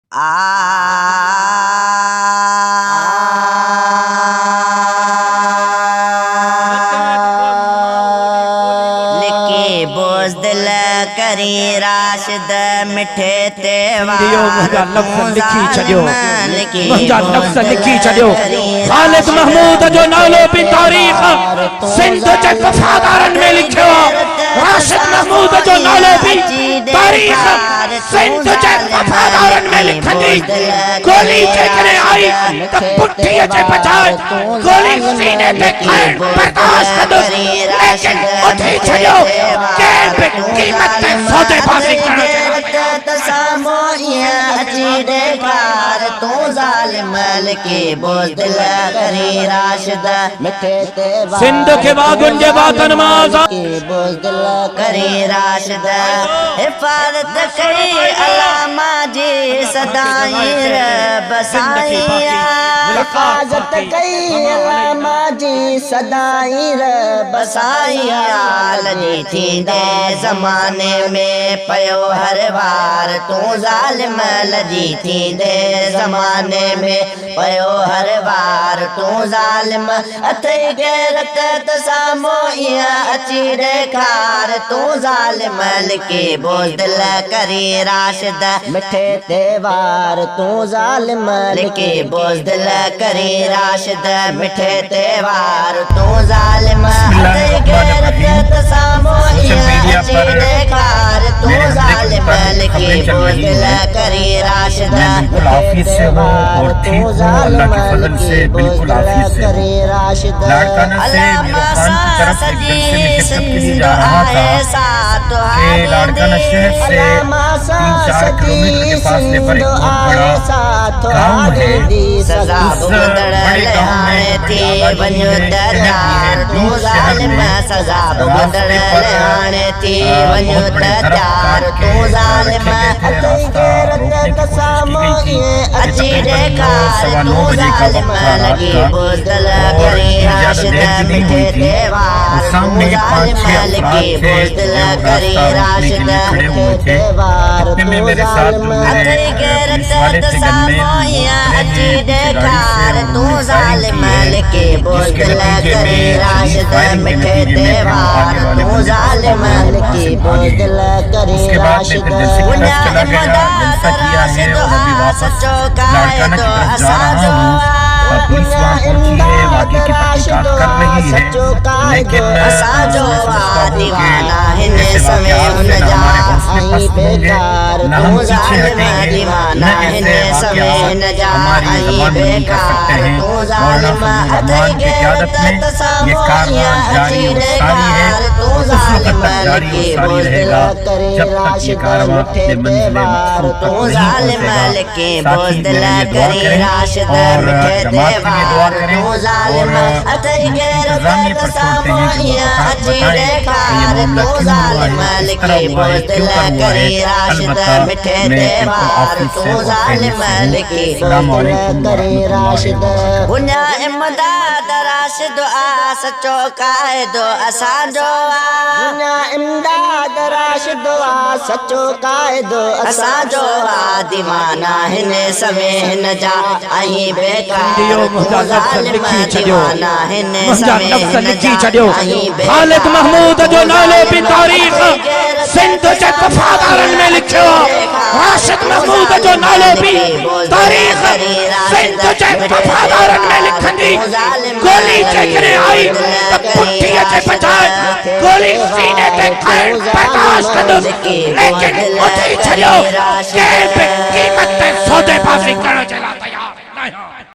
लिखी बोझ दिल करी राशिद मिठे तेवार लिखी छॾियो ख़ालिद महमूद जो नालो बि तारीख़ सिंध जे वफ़ादारनि में लिखियो राशिद महमूद जो नालो बि तारीख़ सिंध जे वफ़ादारनि में लिखंदी गोली जेकॾहिं आई त पुठीअ जे बजाए गोली सीने ते खाइण बर्दाश्त कंदुसि लेकिन उठी छॾियो कंहिं बि क़ीमत ते सौदेबाज़ी करण सिंध के बागुन जे बातन मां करी राशिद हिफ़ाज़त कई अलामा जी सदाई बसाइया हिफ़ाज़त कई अलामा जी सदाई बसाइया लजी थींदे ज़माने में पयो हर बार तू ज़ालिम लजी थींदे ज़माने में पयो हर बार तू ज़ालिम अथई गैरत तसामो इया अची ॾेखार तू ज़ालिम लिखी बोझिल करी राशिद मिठे त्योहार तू ज़ालिम लिखी बोझिल करी राशिद मिठे त्योहार तू ज़ालिम अथई गैरत तसामो इया अची ॾेखार तू ज़ालिम लिखी बोझिल करी राशिद बिल्कुल हाफिज से हो और ठीक हो अल्लाह के फजल से बिल्कुल हाफिज से लाड़काना से मेरे खान की तरफ एक जलसे में शिरकत के लिए जा रहा था कि लाड़काना शहर से 3-4 किलोमीटर के फासले पर एक बहुत बड़ा गाँव है। उस बड़े गाँव में बड़ी आबादी है, दूर शहर में रास्ते पर बहुत बड़े दरख्त काट के रखे गए थे, रास्ता रोकने की कोशिश की गई थी। 9:15 बजे का वक्त था रात का और ज्यादा देर भी नहीं हुई थी। और सामने 5-6 अफराद थे जो रास्ता रोकने के लिए खड़े हुए थे। इतने में मेरे साथ जो मेरे पुलिस वाले थे गनमैन जिसके नतीजे में शदीद फायरिंग के नतीजे में फिर आने वाले बंदे से भागे। उसके बाद में फिर जलसे की तरफ चला गया, जलसा किया है और अभी वापस लाड़काना की तरफ जा रहा हूँ। पुलिस वहाँ पहुंची है, आगे की तहकीकात कर रही है, लेकिन समझता हूँ कि ऐसे वाक़यात से न हमारे हौसले पस्त होंगे, न हम पीछे हटेंगे, न ऐसे वाक़यात हमारी ज़बान बंदी कर सकते हैं। मौलाना फजलुर रहमान की क़यादत में ये कारवां जारी और सारी है और उस वक्त तक जारी और सारी रहेगा जब तक ये कारवां अपने मंजिल मक़सूद तक नहीं पहुँचेगा। साथ ही मेरे लिए दुआ करें और जमात के लिए दुआ करें और इंतज़ामिया पर छोड़ते हैं कि वो बताएं कि ये मामला क्यों हुआ है, इस तरह हुआ है, क्यों कर हुआ है। अलबत्ता मैं बिल्कुल ऑफिस से और पहले से अस्सलाम वालेकुम राशिद सचो कायदो असांजो इमदाद राशिद सचो कायदो असांजो दीवाना हिन समय हिन जा आई बेकार दीवाना हिन समय लिखी छॾियो ख़ालिद महमूद जो नालो बि तारीख़ सिंध जे वफ़ादारनि में लिखियो राशिद महमूद जो नालो बि तारीख़ सिंध जे वफ़ादारनि में लिखंदी गोली जेकॾहिं आई त पुठीअ जे बजाए गोली सीने ते खाइण बर्दाश्त कंदुसि लेकिन उठी छॾियो कंहिं बि क़ीमत ते सौदेबाज़ी करण जे लाइ।